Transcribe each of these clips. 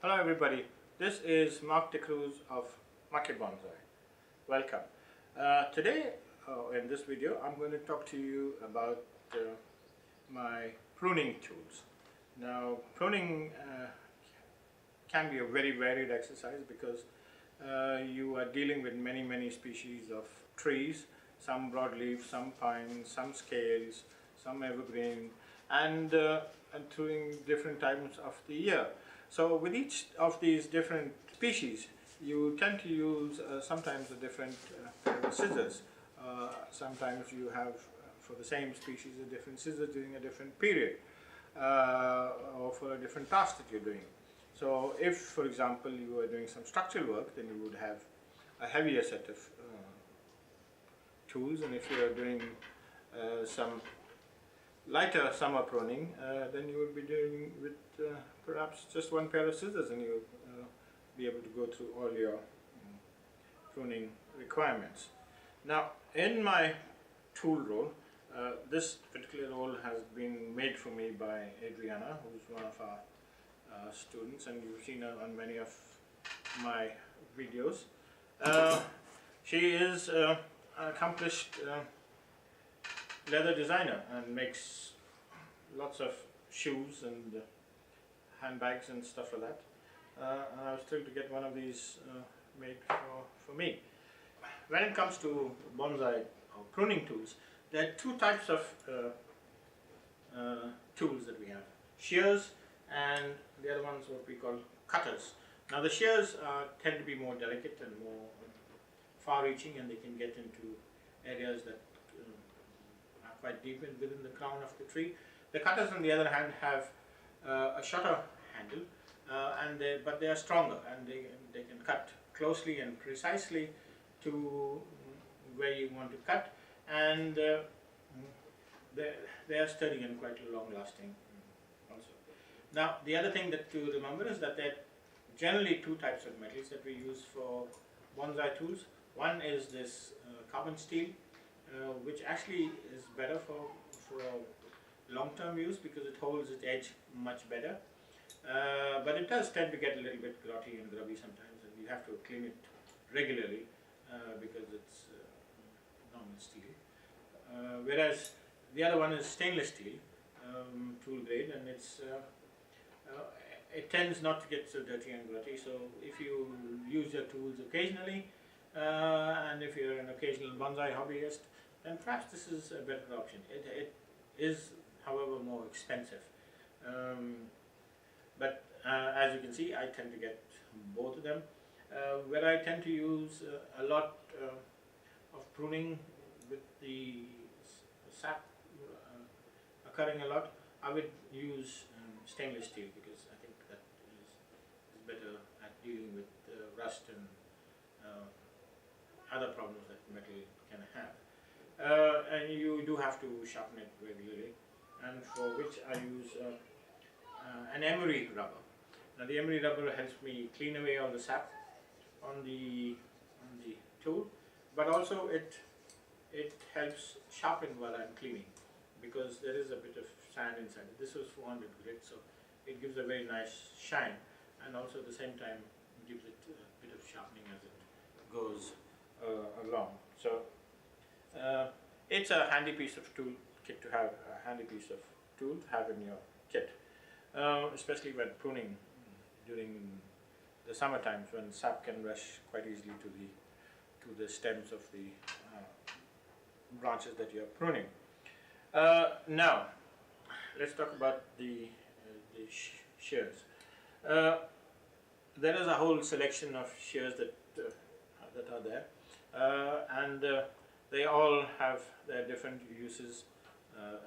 Hello everybody, this is Mark De Cruz of Market Bonsai. Welcome. Today in this video I'm going to talk to you about my pruning tools. Now pruning can be a very varied exercise because you are dealing with many species of trees, some broadleaf, some pine, some scales, some evergreen, and during different times of the year. So with each of these different species, you tend to use sometimes a different pair of scissors. Sometimes you have, for the same species, a different scissors during a different period, or for a different task that you're doing. So if, for example, you are doing some structural work, then you would have a heavier set of tools, and if you are doing some lighter summer pruning, then you will be doing with perhaps just one pair of scissors, and you'll be able to go through all your pruning requirements. Now in my tool roll, this particular roll has been made for me by Adriana, who is one of our students, and you've seen her on many of my videos. She is an accomplished leather designer and makes lots of shoes and handbags and stuff like that. And I was thrilled to get one of these made for me. When it comes to bonsai or pruning tools, there are two types of tools that we have: shears, and the other one's what we call cutters. Now the shears tend to be more delicate and more far-reaching, and they can get into areas that are quite deep within the crown of the tree. The cutters, on the other hand, have a shorter handle, but they are stronger, and they can cut closely and precisely to where you want to cut, and they are sturdy and quite long-lasting also. Now the other thing that to remember is that there are generally two types of metals that we use for bonsai tools. One is this carbon steel, which actually is better for long-term use because it holds its edge much better. But it does tend to get a little bit grotty and grubby sometimes, and you have to clean it regularly because it's normal steel. Whereas the other one is stainless steel, tool grade, and it tends not to get so dirty and grotty. So if you use your tools occasionally, and if you're an occasional bonsai hobbyist, then perhaps this is a better option. It is, however, more expensive. But as you can see, I tend to get both of them. Where I tend to use a lot of pruning with the sap occurring a lot, I would use stainless steel, because I think that is better at dealing with rust and other problems that metal can have. And you do have to sharpen it regularly, and for which I use an emery rubber. Now the emery rubber helps me clean away all the sap on the tool, but also it helps sharpen while I'm cleaning, because there is a bit of sand inside it. This was 400 grit, so it gives a very nice shine, and also at the same time gives it a bit of sharpening as it goes along. So it's a handy piece of tool kit to have, a handy piece of tool to have in your kit, especially when pruning during the summer times, when sap can rush quite easily to the stems of the branches that you are pruning. Now let's talk about the shears. There is a whole selection of shears that are there, and they all have their different uses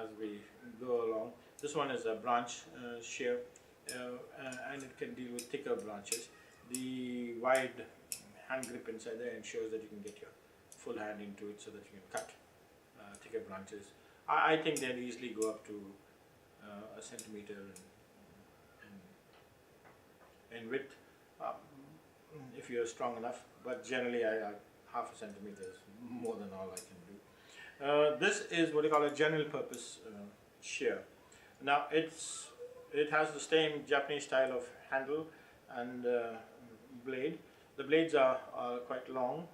as we go along. This one is a branch shear, and it can deal with thicker branches. The wide hand grip inside there ensures that you can get your full hand into it, so that you can cut thicker branches. I think they'd easily go up to a centimeter in width, if you're strong enough, but generally half a centimeter is more than all I can do. This is what you call a general purpose shear. Now it has the same Japanese style of handle, and blade. The blades are quite long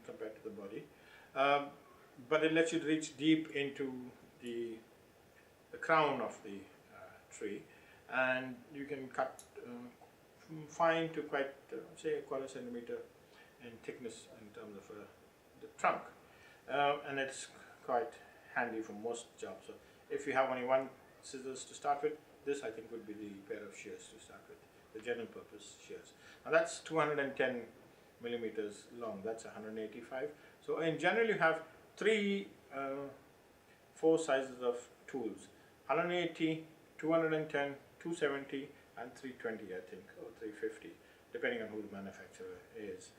compared to the body, but it lets you reach deep into the crown of the tree, and you can cut fine to quite say a quarter centimeter in thickness in terms of the trunk, and it's quite handy for most jobs. So if you have only one scissors to start with, this I think would be the pair of shears to start with, the general purpose shears. Now that's 210 millimeters long, that's 185. So in general you have four sizes of tools: 180, 210, 270 and 320 I think, or 350, depending on who the manufacturer is.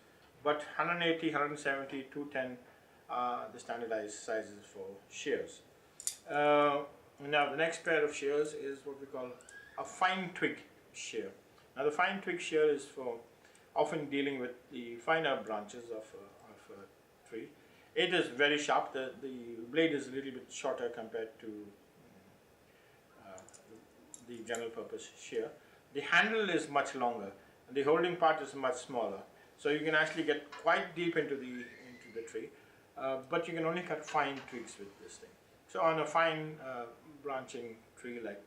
But 180, 170, 210 are the standardized sizes for shears. Now the next pair of shears is what we call a fine twig shear. Now the fine twig shear is for often dealing with the finer branches of a tree. It is very sharp. The blade is a little bit shorter compared to the general purpose shear. The handle is much longer and the holding part is much smaller. So you can actually get quite deep into the tree, but you can only cut fine twigs with this thing. So on a fine branching tree like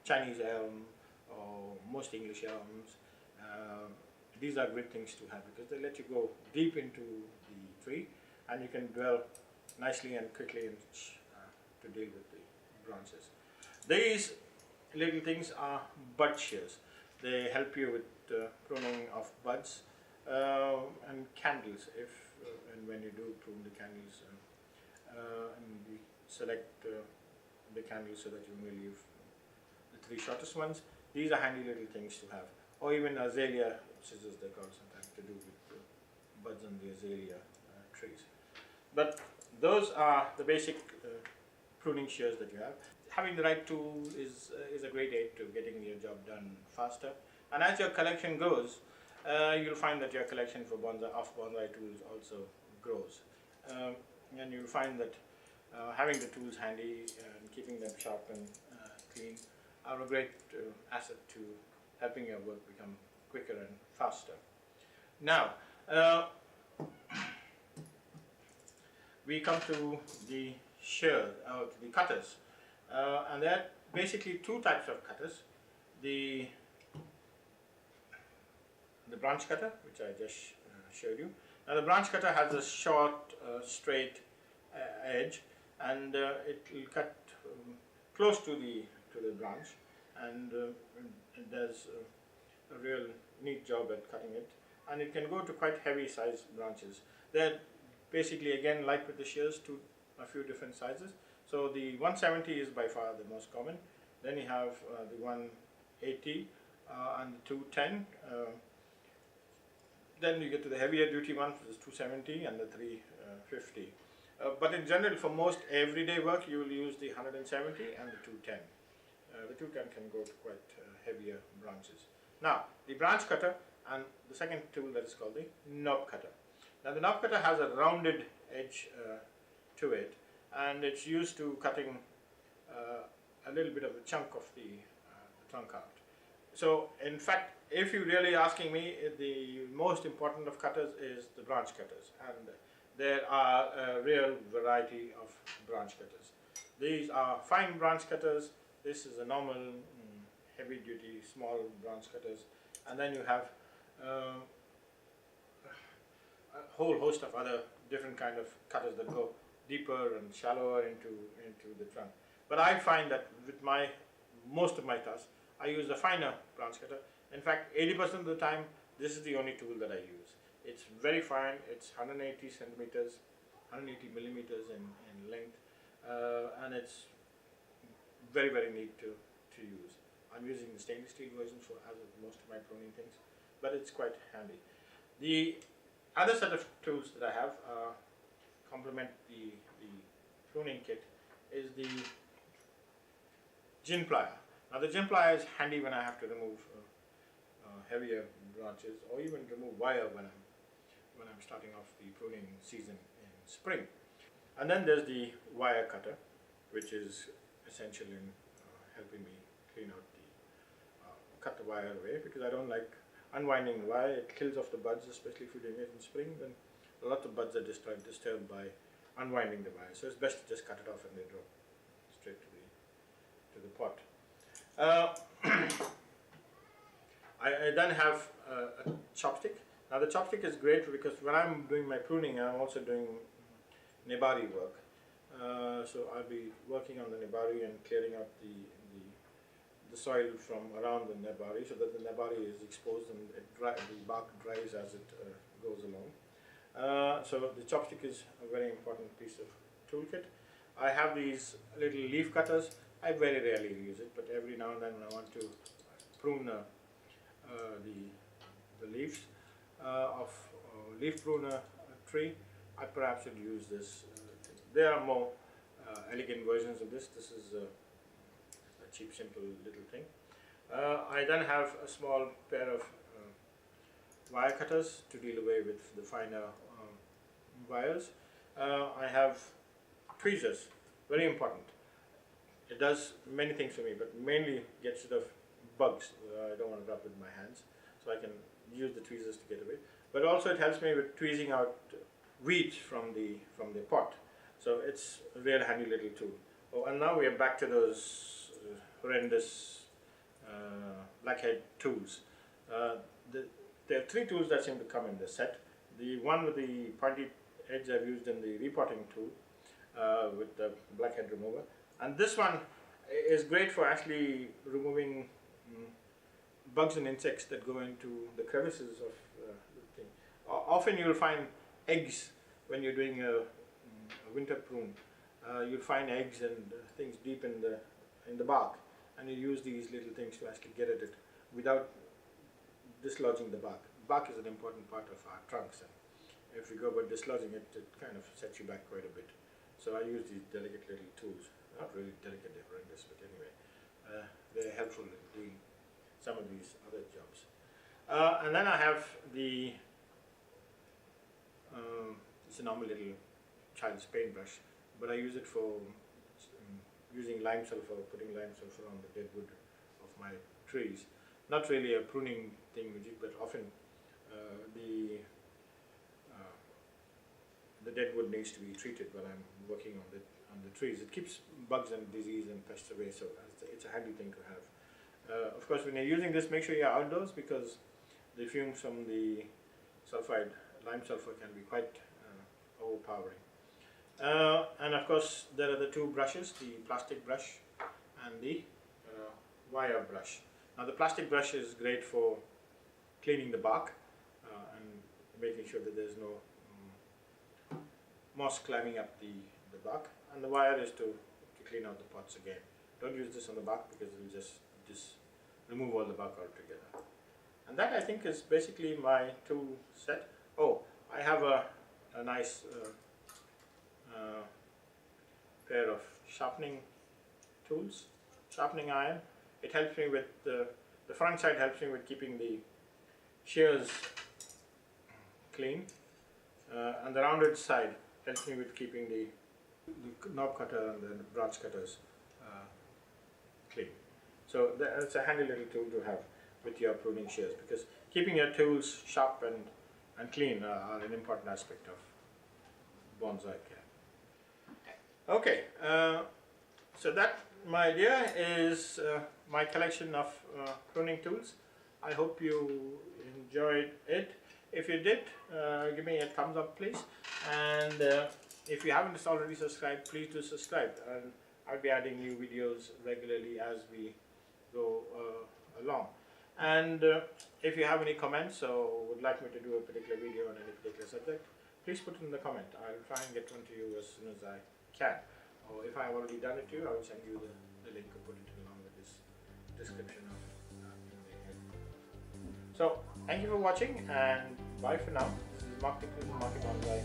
Chinese elm or most English elms, these are great things to have because they let you go deep into the tree and you can dwell nicely and quickly to deal with the branches. These little things are bud shears. They help you with pruning of buds and candles and when you do prune the candles, and we select the candles so that you only leave the three shortest ones. These are handy little things to have, or even azalea scissors they call sometimes to do with the buds on the azalea trees. But those are the basic pruning shears that you have. Having the right tool is a great aid to getting your job done faster. And as your collection grows, you'll find that your collection for bonsai tools also grows. And you'll find that having the tools handy and keeping them sharp and clean are a great asset to helping your work become quicker and faster. Now, we come to the shears, the cutters, and there are basically two types of cutters. The branch cutter, which I just showed you. Now the branch cutter has a short, straight edge, and it will cut close to the branch, and it does a real neat job at cutting it, and it can go to quite heavy size branches. They're basically, again, like with the shears, a few different sizes. So the 170 is by far the most common. Then you have the 180 and the 210. Then you get to the heavier duty one, which is 270 and the 350. But in general, for most everyday work, you will use the 170 and the 210. The 210 can go to quite heavier branches. Now, the branch cutter and the second tool that is called the knob cutter. Now, the knob cutter has a rounded edge to it, and it's used to cutting a little bit of a chunk of the trunk out. So, in fact, if you're really asking me, the most important of cutters is the branch cutters, and there are a real variety of branch cutters. These are fine branch cutters. This is a normal heavy duty small branch cutters, and then you have a whole host of other different kind of cutters that go deeper and shallower into the trunk. But I find that with most of my tasks, I use a finer branch cutter. In fact, 80% of the time, this is the only tool that I use. It's very fine. It's 180 centimeters, 180 millimeters in length, and it's very, very neat to use. I'm using the stainless steel version for most of my pruning things, but it's quite handy. The other set of tools that I have complement the pruning kit is the gin plier. Now the gin plier is handy when I have to remove heavier branches, or even remove wire when I'm starting off the pruning season in spring. And then there's the wire cutter, which is essential in helping me clean out cut the wire away, because I don't like unwinding the wire. It kills off the buds, especially if you're doing it in spring. Then a lot of buds are disturbed by unwinding the wire. So it's best to just cut it off and then drop straight to the pot. I then have a chopstick. Now the chopstick is great because when I'm doing my pruning, I'm also doing nebari work. So I'll be working on the nebari and clearing out the soil from around the nebari so that the nebari is exposed and the bark dries as it goes along. So the chopstick is a very important piece of toolkit. I have these little leaf cutters. I very rarely use it, but every now and then when I want to prune the leaves of leaf pruner tree, I perhaps should use this. There are more elegant versions of this. This is a cheap, simple little thing. I then have a small pair of wire cutters to deal away with the finer wires. I have tweezers, very important. It does many things for me, but mainly gets rid of bugs. I don't want to rub with my hands, so I can use the tweezers to get away. But also it helps me with tweezing out weeds from the pot. So it's a real handy little tool. Oh, and now we are back to those horrendous blackhead tools. There are three tools that seem to come in the set. The one with the pointy edge I've used in the repotting tool with the blackhead remover. And this one is great for actually removing bugs and insects that go into the crevices of the thing. Often you'll find eggs when you're doing a winter prune. You'll find eggs and things deep in the bark, and you use these little things to actually get at it without dislodging the bark. Bark is an important part of our trunks, and if you go about dislodging it, it kind of sets you back quite a bit. So I use these delicate little tools. Not really delicate, they're horrendous, but anyway, they're helpful in doing some of these other jobs. And then I have it's a normal little child's paintbrush, but I use it for using lime sulfur, putting lime sulfur on the dead wood of my trees. Not really a pruning thing, but often the dead wood needs to be treated when I'm working on the trees. It keeps bugs and disease and pests away, so it's a handy thing to have. Of course, when you're using this, make sure you're outdoors because the fumes from the lime sulfur can be quite overpowering. And of course, there are the two brushes, the plastic brush and the wire brush. Now the plastic brush is great for cleaning the bark and making sure that there's no moss climbing up the bark, and the wire is to clean out the pots again. Don't use this on the bark because it will just remove all the bark altogether. And that I think is basically my tool set. Oh, I have a nice pair of sharpening tools, sharpening iron. It helps me with the front side helps me with keeping the shears clean, and the rounded side helps me with keeping the knob cutter and the branch cutters clean. So it's a handy little tool to have with your pruning shears, because keeping your tools sharp and clean are an important aspect of bonsai care. Okay, so that, my idea, is my collection of pruning tools. I hope you enjoyed it. If you did, give me a thumbs up, please. And if you haven't already subscribed, please do subscribe. And I'll be adding new videos regularly as we go along. And if you have any comments or would like me to do a particular video on any particular subject, please put it in the comment. I'll try and get one to you as soon as I can. Or if I've already done it to you, I will send you the link or put it along with this description of So, thank you for watching, and bye for now. This is Market Bonsai.